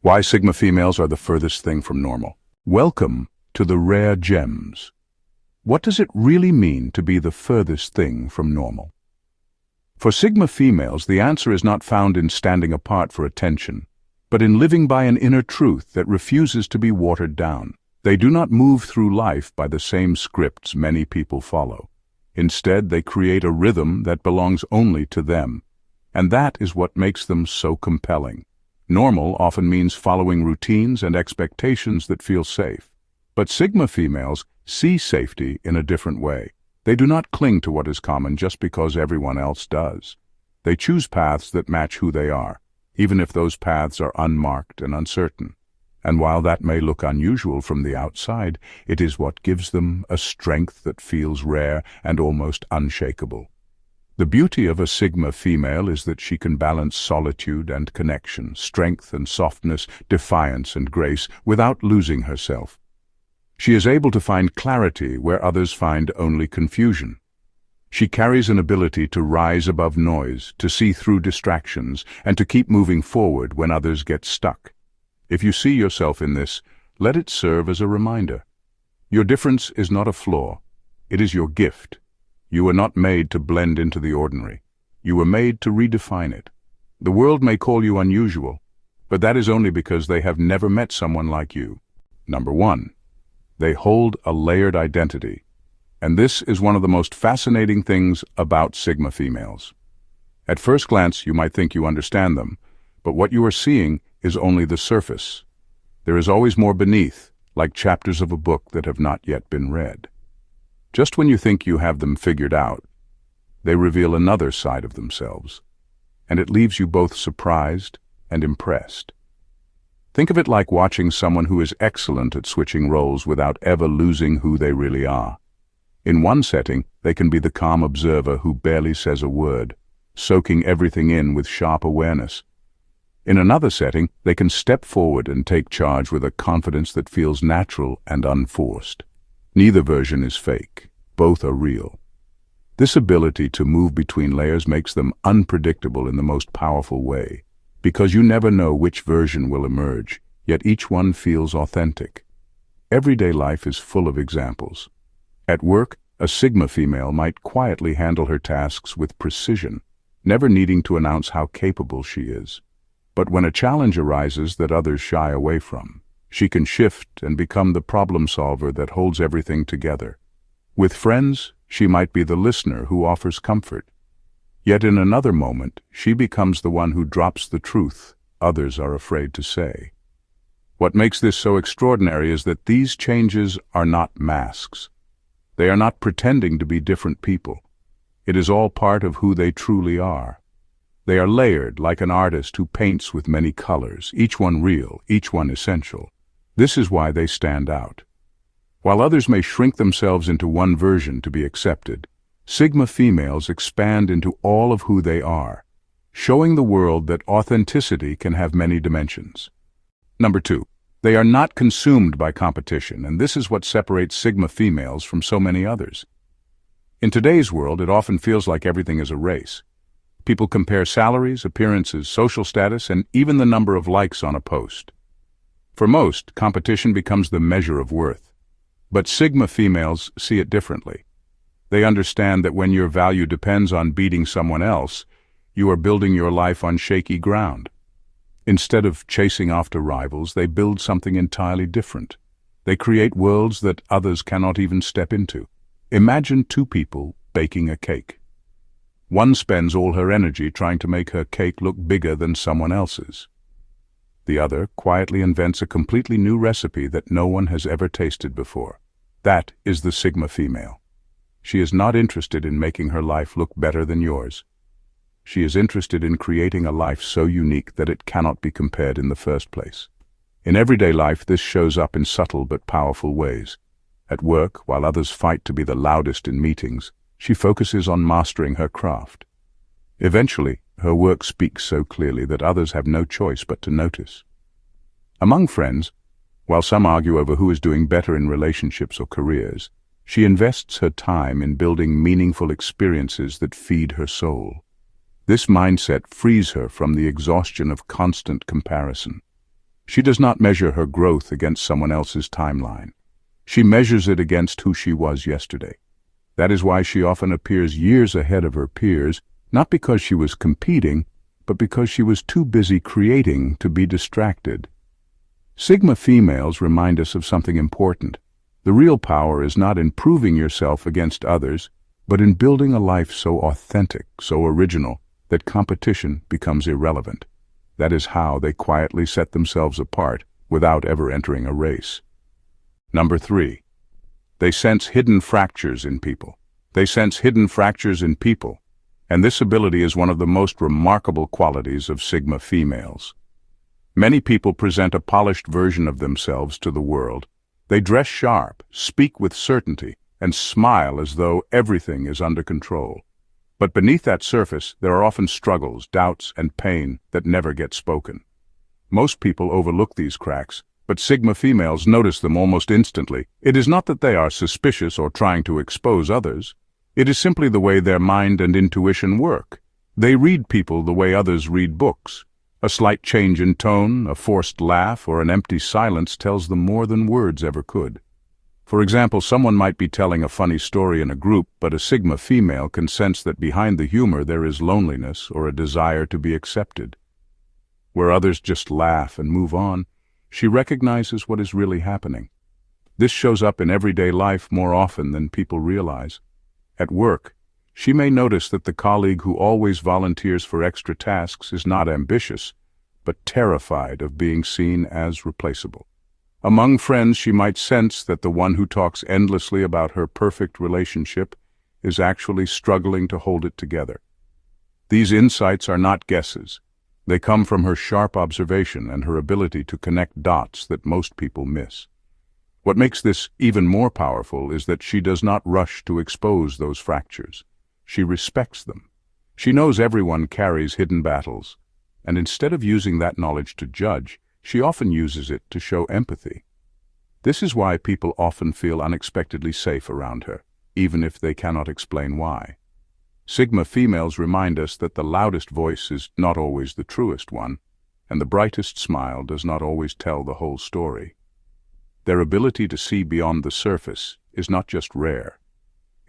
Why Sigma females are the furthest thing from normal. Welcome to the rare gems. What does it really mean to be the furthest thing from normal? For Sigma females, the answer is not found in standing apart for attention, but in living by an inner truth that refuses to be watered down. They do not move through life by the same scripts many people follow. Instead, they create a rhythm that belongs only to them, and that is what makes them so compelling. Normal often means following routines and expectations that feel safe. But Sigma females see safety in a different way. They do not cling to what is common just because everyone else does. They choose paths that match who they are, even if those paths are unmarked and uncertain. And while that may look unusual from the outside, it is what gives them a strength that feels rare and almost unshakable. The beauty of a Sigma female is that she can balance solitude and connection, strength and softness, defiance and grace, without losing herself. She is able to find clarity where others find only confusion. She carries an ability to rise above noise, to see through distractions, and to keep moving forward when others get stuck. If you see yourself in this, let it serve as a reminder. Your difference is not a flaw. It is your gift. You were not made to blend into the ordinary. You were made to redefine it. The world may call you unusual, but that is only because they have never met someone like you. Number 1. They hold a layered identity. And this is one of the most fascinating things about Sigma females. At first glance, you might think you understand them, but what you are seeing is only the surface. There is always more beneath, like chapters of a book that have not yet been read. Just when you think you have them figured out, they reveal another side of themselves, and it leaves you both surprised and impressed. Think of it like watching someone who is excellent at switching roles without ever losing who they really are. In one setting, they can be the calm observer who barely says a word, soaking everything in with sharp awareness. In another setting, they can step forward and take charge with a confidence that feels natural and unforced. Neither version is fake. Both are real. This ability to move between layers makes them unpredictable in the most powerful way, because you never know which version will emerge, yet each one feels authentic. Everyday life is full of examples. At work, a Sigma female might quietly handle her tasks with precision, never needing to announce how capable she is. But when a challenge arises that others shy away from, she can shift and become the problem solver that holds everything together. With friends, she might be the listener who offers comfort. Yet in another moment, she becomes the one who drops the truth others are afraid to say. What makes this so extraordinary is that these changes are not masks. They are not pretending to be different people. It is all part of who they truly are. They are layered like an artist who paints with many colors, each one real, each one essential. This is why they stand out. While others may shrink themselves into one version to be accepted, Sigma females expand into all of who they are, showing the world that authenticity can have many dimensions. Number 2. They are not consumed by competition, and this is what separates Sigma females from so many others. In today's world, it often feels like everything is a race. People compare salaries, appearances, social status, and even the number of likes on a post. For most, competition becomes the measure of worth. But Sigma females see it differently. They understand that when your value depends on beating someone else, you are building your life on shaky ground. Instead of chasing after rivals, they build something entirely different. They create worlds that others cannot even step into. Imagine two people baking a cake. One spends all her energy trying to make her cake look bigger than someone else's. The other quietly invents a completely new recipe that no one has ever tasted before. That is the Sigma female. She is not interested in making her life look better than yours. She is interested in creating a life so unique that it cannot be compared in the first place. In everyday life, this shows up in subtle but powerful ways. At work, while others fight to be the loudest in meetings, she focuses on mastering her craft. Eventually, her work speaks so clearly that others have no choice but to notice. Among friends, while some argue over who is doing better in relationships or careers, she invests her time in building meaningful experiences that feed her soul. This mindset frees her from the exhaustion of constant comparison. She does not measure her growth against someone else's timeline. She measures it against who she was yesterday. That is why she often appears years ahead of her peers, not because she was competing, but because she was too busy creating to be distracted. Sigma females remind us of something important. The real power is not in proving yourself against others, but in building a life so authentic, so original, that competition becomes irrelevant. That is how they quietly set themselves apart without ever entering a race. Number 3. They sense hidden fractures in people. They sense hidden fractures in people, and this ability is one of the most remarkable qualities of Sigma females. Many people present a polished version of themselves to the world. They dress sharp, speak with certainty, and smile as though everything is under control. But beneath that surface, there are often struggles, doubts, and pain that never get spoken. Most people overlook these cracks, but Sigma females notice them almost instantly. It is not that they are suspicious or trying to expose others. It is simply the way their mind and intuition work. They read people the way others read books. A slight change in tone, a forced laugh, or an empty silence tells them more than words ever could. For example, someone might be telling a funny story in a group, but a Sigma female can sense that behind the humor there is loneliness or a desire to be accepted. Where others just laugh and move on, she recognizes what is really happening. This shows up in everyday life more often than people realize. At work, she may notice that the colleague who always volunteers for extra tasks is not ambitious, but terrified of being seen as replaceable. Among friends, she might sense that the one who talks endlessly about her perfect relationship is actually struggling to hold it together. These insights are not guesses. They come from her sharp observation and her ability to connect dots that most people miss. What makes this even more powerful is that she does not rush to expose those fractures. She respects them. She knows everyone carries hidden battles, and instead of using that knowledge to judge, she often uses it to show empathy. This is why people often feel unexpectedly safe around her, even if they cannot explain why. Sigma females remind us that the loudest voice is not always the truest one, and the brightest smile does not always tell the whole story. Their ability to see beyond the surface is not just rare.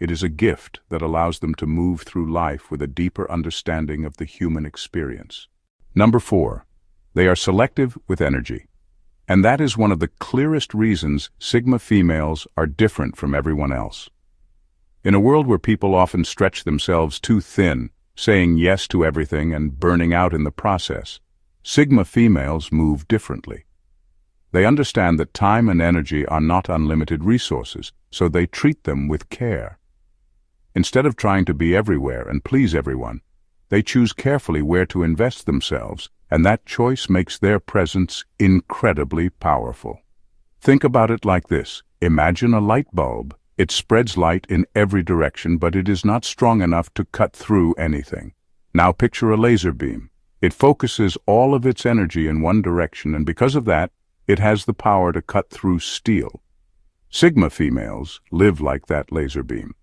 It is a gift that allows them to move through life with a deeper understanding of the human experience. Number 4. They are selective with energy. And that is one of the clearest reasons Sigma females are different from everyone else. In a world where people often stretch themselves too thin, saying yes to everything and burning out in the process, Sigma females move differently. They understand that time and energy are not unlimited resources, so they treat them with care. Instead of trying to be everywhere and please everyone, they choose carefully where to invest themselves, and that choice makes their presence incredibly powerful. Think about it like this. Imagine a light bulb. It spreads light in every direction, but it is not strong enough to cut through anything. Now picture a laser beam. It focuses all of its energy in one direction, and because of that, it has the power to cut through steel. Sigma females live like that laser beam.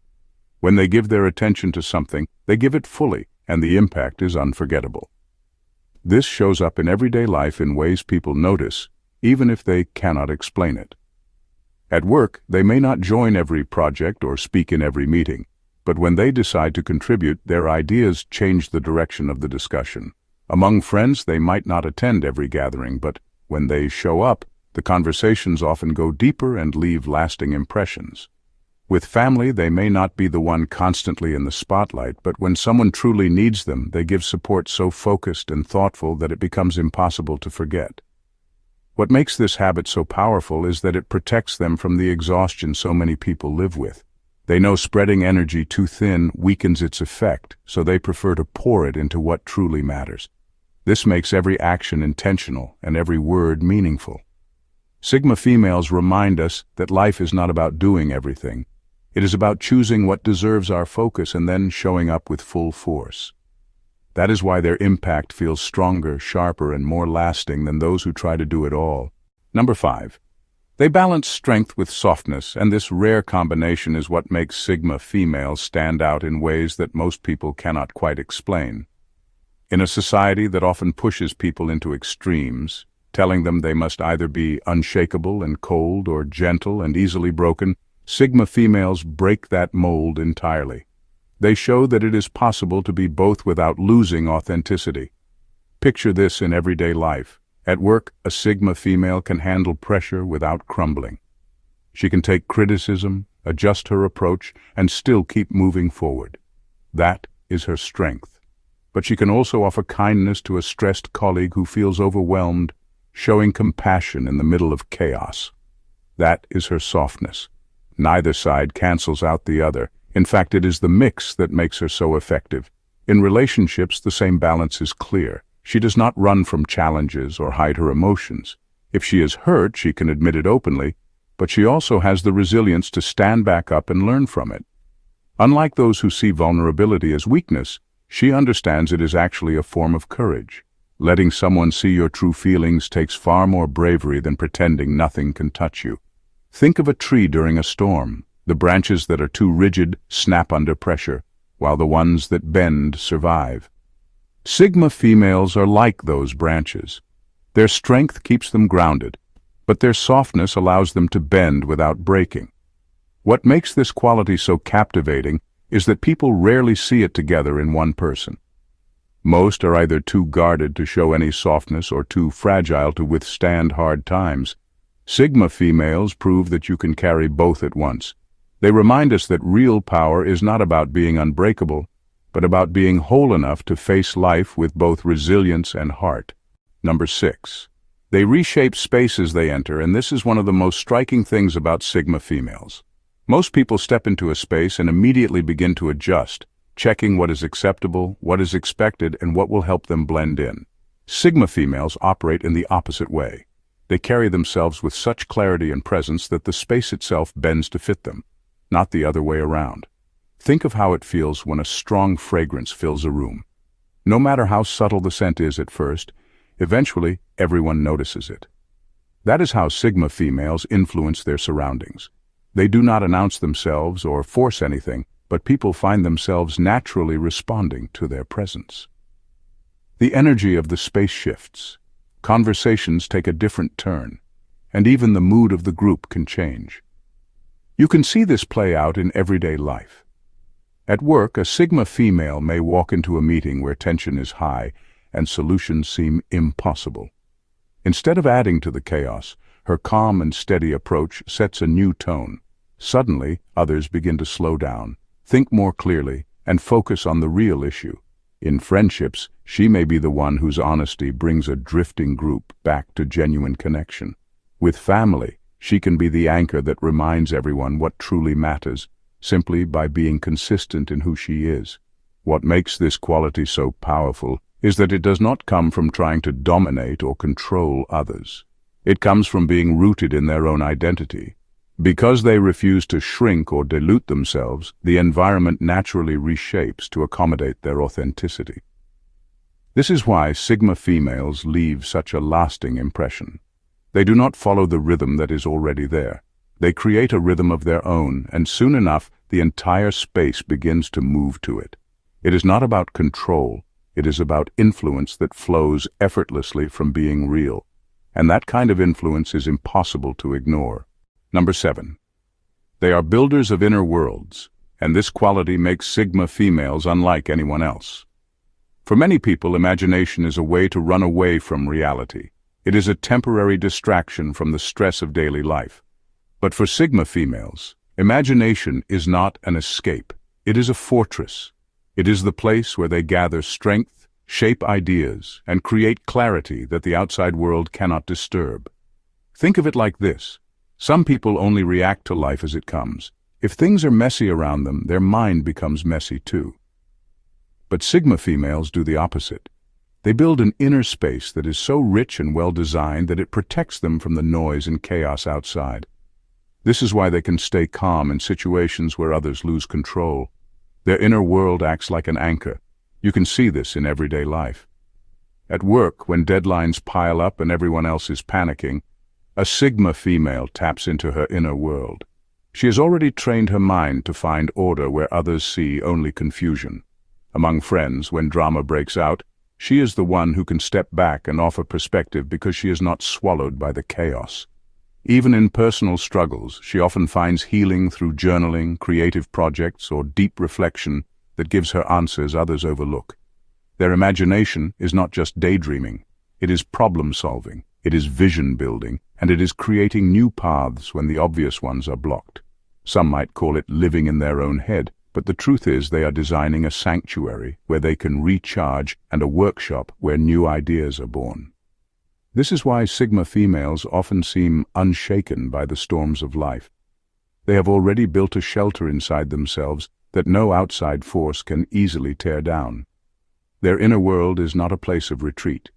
When they give their attention to something, they give it fully, and the impact is unforgettable. This shows up in everyday life in ways people notice, even if they cannot explain it. At work, they may not join every project or speak in every meeting, but when they decide to contribute, their ideas change the direction of the discussion. Among friends, they might not attend every gathering, but when they show up, the conversations often go deeper and leave lasting impressions. With family, they may not be the one constantly in the spotlight, but when someone truly needs them, they give support so focused and thoughtful that it becomes impossible to forget. What makes this habit so powerful is that it protects them from the exhaustion so many people live with. They know spreading energy too thin weakens its effect, so they prefer to pour it into what truly matters. This makes every action intentional and every word meaningful. Sigma females remind us that life is not about doing everything. It is about choosing what deserves our focus and then showing up with full force. That is why their impact feels stronger, sharper, and more lasting than those who try to do it all. Number 5. They balance strength with softness, and this rare combination is what makes Sigma females stand out in ways that most people cannot quite explain. In a society that often pushes people into extremes, telling them they must either be unshakable and cold or gentle and easily broken. Sigma females break that mold entirely. They show that it is possible to be both without losing authenticity. Picture this in everyday life. At work, a Sigma female can handle pressure without crumbling. She can take criticism, adjust her approach, and still keep moving forward. That is her strength. But she can also offer kindness to a stressed colleague who feels overwhelmed, showing compassion in the middle of chaos. That is her softness. Neither side cancels out the other. In fact, it is the mix that makes her so effective. In relationships, the same balance is clear. She does not run from challenges or hide her emotions. If she is hurt, she can admit it openly, but she also has the resilience to stand back up and learn from it. Unlike those who see vulnerability as weakness, she understands it is actually a form of courage. Letting someone see your true feelings takes far more bravery than pretending nothing can touch you. Think of a tree during a storm. The branches that are too rigid snap under pressure, while the ones that bend survive. Sigma females are like those branches. Their strength keeps them grounded, but their softness allows them to bend without breaking. What makes this quality so captivating is that people rarely see it together in one person. Most are either too guarded to show any softness or too fragile to withstand hard times. Sigma females prove that you can carry both at once. They remind us that real power is not about being unbreakable, but about being whole enough to face life with both resilience and heart. Number 6. They reshape spaces they enter, and this is one of the most striking things about Sigma females. Most people step into a space and immediately begin to adjust, checking what is acceptable, what is expected, and what will help them blend in. Sigma females operate in the opposite way. They carry themselves with such clarity and presence that the space itself bends to fit them, not the other way around. Think of how it feels when a strong fragrance fills a room. No matter how subtle the scent is at first, eventually everyone notices it. That is how Sigma females influence their surroundings. They do not announce themselves or force anything, but people find themselves naturally responding to their presence. The energy of the space shifts. Conversations take a different turn, and even the mood of the group can change. You can see this play out in everyday life. At work, a Sigma female may walk into a meeting where tension is high and solutions seem impossible. Instead of adding to the chaos, her calm and steady approach sets a new tone. Suddenly, others begin to slow down, think more clearly, and focus on the real issue. In friendships, she may be the one whose honesty brings a drifting group back to genuine connection. With family, she can be the anchor that reminds everyone what truly matters, simply by being consistent in who she is. What makes this quality so powerful is that it does not come from trying to dominate or control others. It comes from being rooted in their own identity. Because they refuse to shrink or dilute themselves, the environment naturally reshapes to accommodate their authenticity. This is why Sigma females leave such a lasting impression. They do not follow the rhythm that is already there. They create a rhythm of their own, and soon enough, the entire space begins to move to it. It is not about control. It is about influence that flows effortlessly from being real. And that kind of influence is impossible to ignore. Number 7. They are builders of inner worlds, and this quality makes Sigma females unlike anyone else. For many people, imagination is a way to run away from reality. It is a temporary distraction from the stress of daily life. But for Sigma females, imagination is not an escape. It is a fortress. It is the place where they gather strength, shape ideas, and create clarity that the outside world cannot disturb. Think of it like this. Some people only react to life as it comes. If things are messy around them, their mind becomes messy too. But Sigma females do the opposite. They build an inner space that is so rich and well-designed that it protects them from the noise and chaos outside. This is why they can stay calm in situations where others lose control. Their inner world acts like an anchor. You can see this in everyday life. At work, when deadlines pile up and everyone else is panicking, a Sigma female taps into her inner world. She has already trained her mind to find order where others see only confusion. Among friends, when drama breaks out, She is the one who can step back and offer perspective because she is not swallowed by the chaos. Even in personal struggles, she often finds healing through journaling, creative projects, or deep reflection that gives her answers others overlook. Their imagination is not just daydreaming. It is problem-solving, it is vision-building, and it is creating new paths when the obvious ones are blocked. Some might call it living in their own head, but the truth is they are designing a sanctuary where they can recharge and a workshop where new ideas are born. This is why Sigma females often seem unshaken by the storms of life. They have already built a shelter inside themselves that no outside force can easily tear down. Their inner world is not a place of retreat.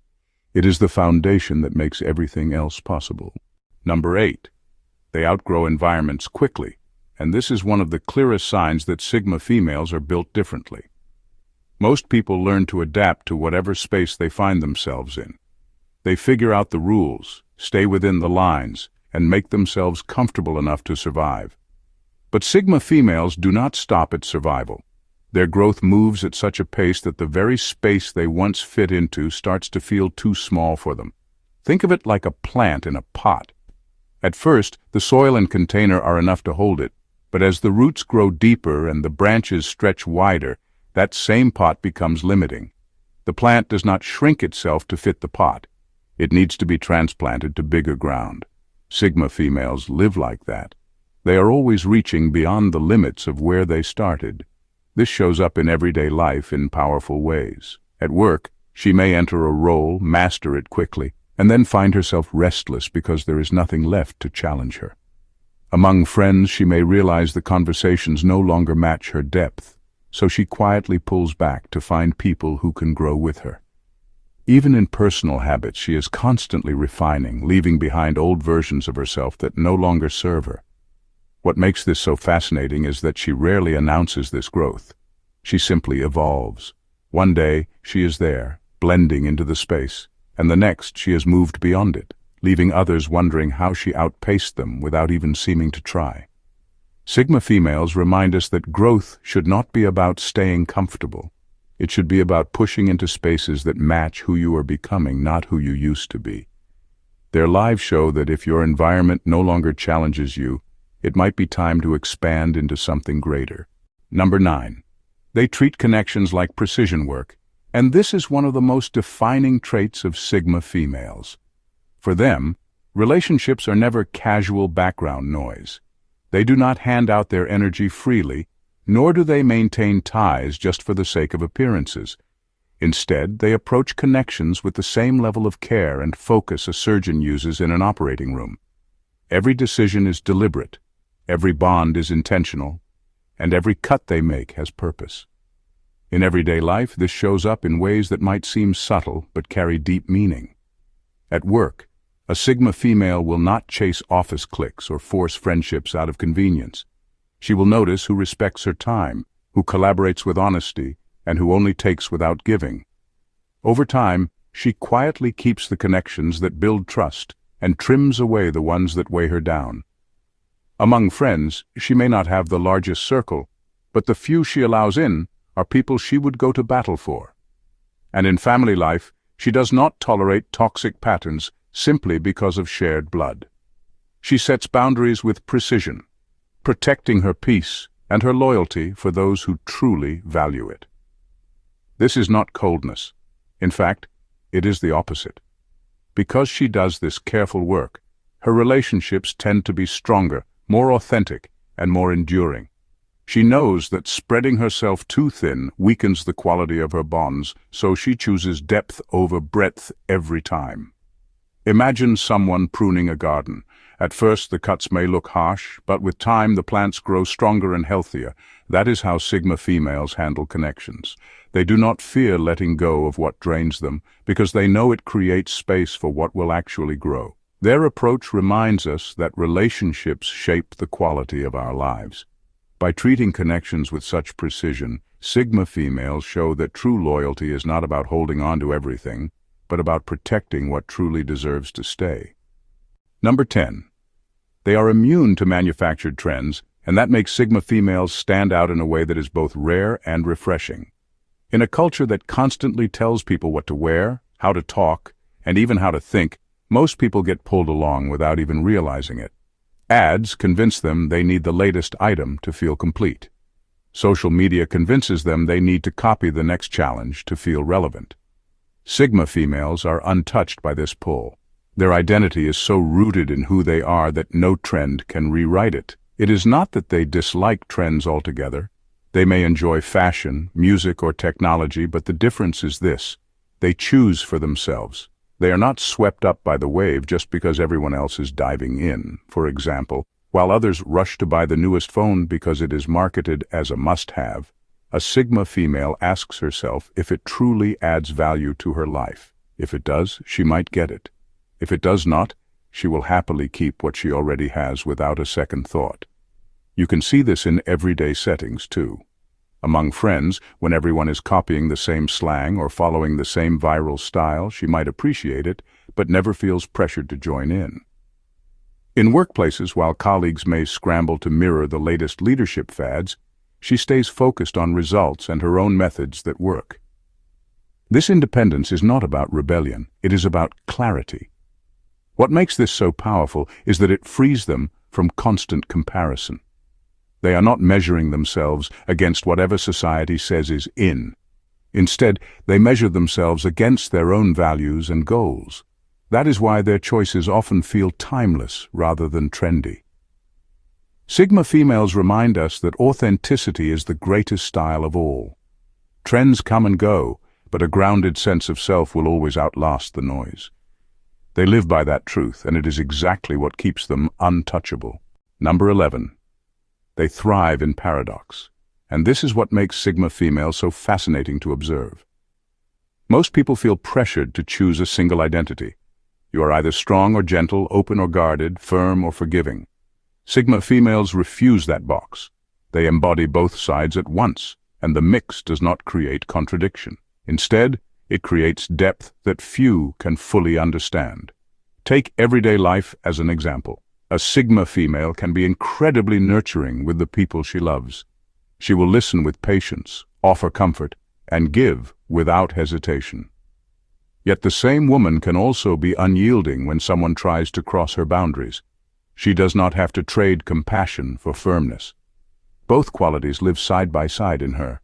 It is the foundation that makes everything else possible. Number 8. They outgrow environments quickly, and this is one of the clearest signs that Sigma females are built differently. Most people learn to adapt to whatever space they find themselves in. They figure out the rules, stay within the lines, and make themselves comfortable enough to survive. But Sigma females do not stop at survival. Their growth moves at such a pace that the very space they once fit into starts to feel too small for them. Think of it like a plant in a pot. At first, the soil and container are enough to hold it, but as the roots grow deeper and the branches stretch wider, that same pot becomes limiting. The plant does not shrink itself to fit the pot. It needs to be transplanted to bigger ground. Sigma females live like that. They are always reaching beyond the limits of where they started. This shows up in everyday life in powerful ways. At work, she may enter a role, master it quickly, and then find herself restless because there is nothing left to challenge her. Among friends, she may realize the conversations no longer match her depth, so she quietly pulls back to find people who can grow with her. Even in personal habits, she is constantly refining, leaving behind old versions of herself that no longer serve her. What makes this so fascinating is that she rarely announces this growth. She simply evolves. One day, she is there, blending into the space, and the next she has moved beyond it, leaving others wondering how she outpaced them without even seeming to try. Sigma females remind us that growth should not be about staying comfortable. It should be about pushing into spaces that match who you are becoming, not who you used to be. Their lives show that if your environment no longer challenges you, it might be time to expand into something greater. Number 9. They treat connections like precision work, and this is one of the most defining traits of Sigma females. For them, relationships are never casual background noise. They do not hand out their energy freely, nor do they maintain ties just for the sake of appearances. Instead, they approach connections with the same level of care and focus a surgeon uses in an operating room. Every decision is deliberate. Every bond is intentional, and every cut they make has purpose. In everyday life, this shows up in ways that might seem subtle but carry deep meaning. At work, a Sigma female will not chase office cliques or force friendships out of convenience. She will notice who respects her time, who collaborates with honesty, and who only takes without giving. Over time, she quietly keeps the connections that build trust and trims away the ones that weigh her down. Among friends, she may not have the largest circle, but the few she allows in are people she would go to battle for. And in family life, she does not tolerate toxic patterns simply because of shared blood. She sets boundaries with precision, protecting her peace and her loyalty for those who truly value it. This is not coldness. In fact, it is the opposite. Because she does this careful work, her relationships tend to be stronger, more authentic, and more enduring. She knows that spreading herself too thin weakens the quality of her bonds, so she chooses depth over breadth every time. Imagine someone pruning a garden. At first, the cuts may look harsh, but with time, the plants grow stronger and healthier. That is how Sigma females handle connections. They do not fear letting go of what drains them, because they know it creates space for what will actually grow. Their approach reminds us that relationships shape the quality of our lives. By treating connections with such precision, Sigma females show that true loyalty is not about holding on to everything, but about protecting what truly deserves to stay. Number 10. They are immune to manufactured trends, and that makes Sigma females stand out in a way that is both rare and refreshing. In a culture that constantly tells people what to wear, how to talk, and even how to think, most people get pulled along without even realizing it. Ads convince them they need the latest item to feel complete. Social media convinces them they need to copy the next challenge to feel relevant. Sigma females are untouched by this pull. Their identity is so rooted in who they are that no trend can rewrite it. It is not that they dislike trends altogether. They may enjoy fashion, music, or technology, but the difference is this: they choose for themselves. They are not swept up by the wave just because everyone else is diving in. For example, while others rush to buy the newest phone because it is marketed as a must-have, a Sigma female asks herself if it truly adds value to her life. If it does, she might get it. If it does not, she will happily keep what she already has without a second thought. You can see this in everyday settings, too. Among friends, when everyone is copying the same slang or following the same viral style, she might appreciate it, but never feels pressured to join in. In workplaces, while colleagues may scramble to mirror the latest leadership fads, she stays focused on results and her own methods that work. This independence is not about rebellion, it is about clarity. What makes this so powerful is that it frees them from constant comparison. They are not measuring themselves against whatever society says is in. Instead, they measure themselves against their own values and goals. That is why their choices often feel timeless rather than trendy. Sigma females remind us that authenticity is the greatest style of all. Trends come and go, but a grounded sense of self will always outlast the noise. They live by that truth, and it is exactly what keeps them untouchable. Number 11. They thrive in paradox. And this is what makes Sigma females so fascinating to observe. Most people feel pressured to choose a single identity. You are either strong or gentle, open or guarded, firm or forgiving. Sigma females refuse that box. They embody both sides at once, and the mix does not create contradiction. Instead, it creates depth that few can fully understand. Take everyday life as an example. A Sigma female can be incredibly nurturing with the people she loves. She will listen with patience, offer comfort, and give without hesitation. Yet the same woman can also be unyielding when someone tries to cross her boundaries. She does not have to trade compassion for firmness. Both qualities live side by side in her.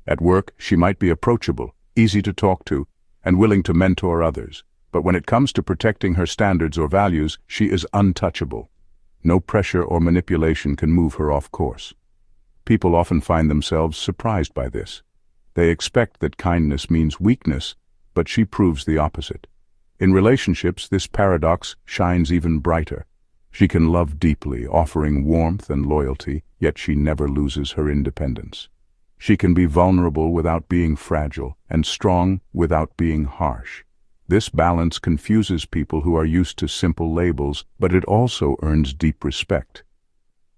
At work, she might be approachable, easy to talk to, and willing to mentor others. But when it comes to protecting her standards or values, she is untouchable. No pressure or manipulation can move her off course. People often find themselves surprised by this. They expect that kindness means weakness, but she proves the opposite. In relationships, this paradox shines even brighter. She can love deeply, offering warmth and loyalty, yet she never loses her independence. She can be vulnerable without being fragile, and strong without being harsh. This balance confuses people who are used to simple labels, but it also earns deep respect.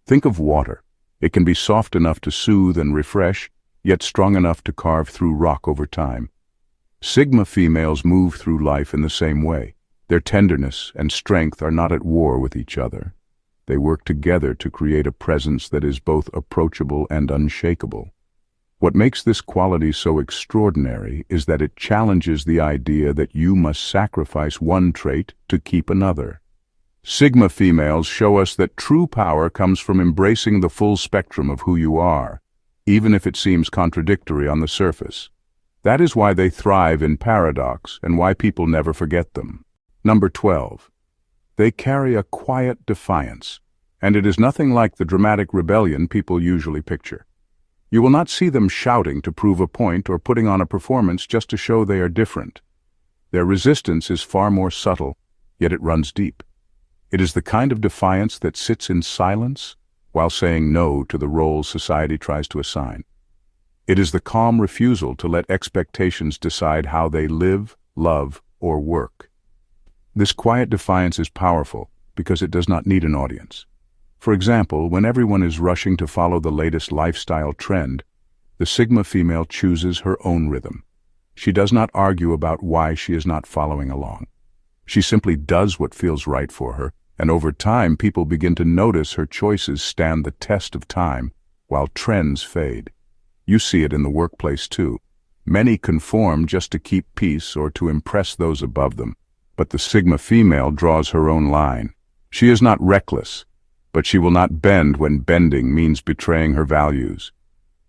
Think of water. It can be soft enough to soothe and refresh, yet strong enough to carve through rock over time. Sigma females move through life in the same way. Their tenderness and strength are not at war with each other. They work together to create a presence that is both approachable and unshakable. What makes this quality so extraordinary is that it challenges the idea that you must sacrifice one trait to keep another. Sigma females show us that true power comes from embracing the full spectrum of who you are, even if it seems contradictory on the surface. That is why they thrive in paradox and why people never forget them. Number 12. They carry a quiet defiance, and it is nothing like the dramatic rebellion people usually picture. You will not see them shouting to prove a point or putting on a performance just to show they are different. Their resistance is far more subtle, yet it runs deep. It is the kind of defiance that sits in silence while saying no to the roles society tries to assign. It is the calm refusal to let expectations decide how they live, love, or work. This quiet defiance is powerful because it does not need an audience. For example, when everyone is rushing to follow the latest lifestyle trend, the Sigma female chooses her own rhythm. She does not argue about why she is not following along. She simply does what feels right for her, and over time people begin to notice her choices stand the test of time while trends fade. You see it in the workplace too. Many conform just to keep peace or to impress those above them. But the Sigma female draws her own line. She is not reckless, but she will not bend when bending means betraying her values.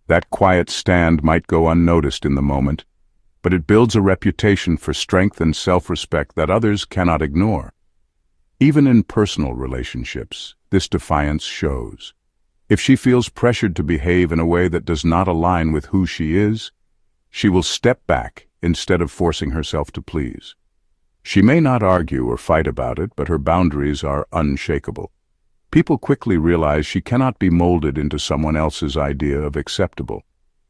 That quiet stand might go unnoticed in the moment, but it builds a reputation for strength and self-respect that others cannot ignore. Even in personal relationships, this defiance shows. If she feels pressured to behave in a way that does not align with who she is, she will step back instead of forcing herself to please. She may not argue or fight about it, but her boundaries are unshakable. People quickly realize she cannot be molded into someone else's idea of acceptable.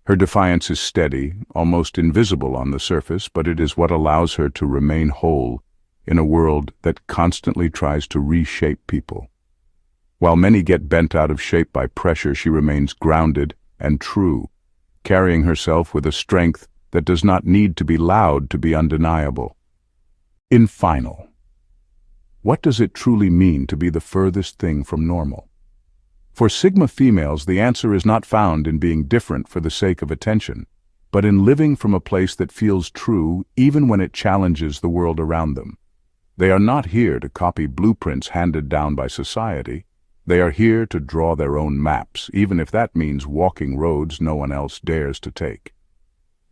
Her defiance is steady, almost invisible on the surface, but it is what allows her to remain whole in a world that constantly tries to reshape people. While many get bent out of shape by pressure, she remains grounded and true, carrying herself with a strength that does not need to be loud to be undeniable. In final, what does it truly mean to be the furthest thing from normal? For Sigma females, the answer is not found in being different for the sake of attention, but in living from a place that feels true even when it challenges the world around them. They are not here to copy blueprints handed down by society. They are here to draw their own maps, even if that means walking roads no one else dares to take.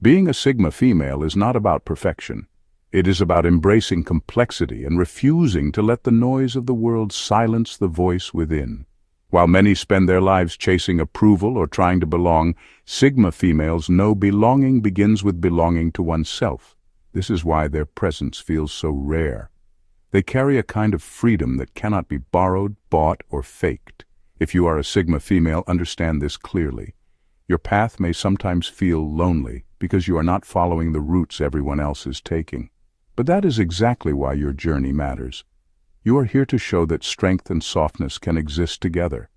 Being a Sigma female is not about perfection. It is about embracing complexity and refusing to let the noise of the world silence the voice within. While many spend their lives chasing approval or trying to belong, Sigma females know belonging begins with belonging to oneself. This is why their presence feels so rare. They carry a kind of freedom that cannot be borrowed, bought, or faked. If you are a Sigma female, understand this clearly. Your path may sometimes feel lonely because you are not following the routes everyone else is taking. But that is exactly why your journey matters. You are here to show that strength and softness can exist together,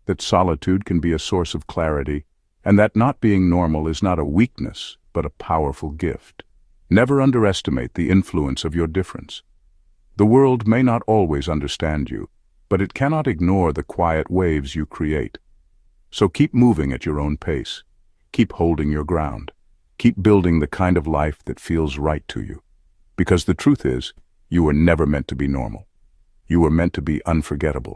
that solitude can be a source of clarity, and that not being normal is not a weakness, but a powerful gift. Never underestimate the influence of your difference. The world may not always understand you, but it cannot ignore the quiet waves you create. So keep moving at your own pace. Keep holding your ground. Keep building the kind of life that feels right to you. Because the truth is, you were never meant to be normal. You were meant to be unforgettable.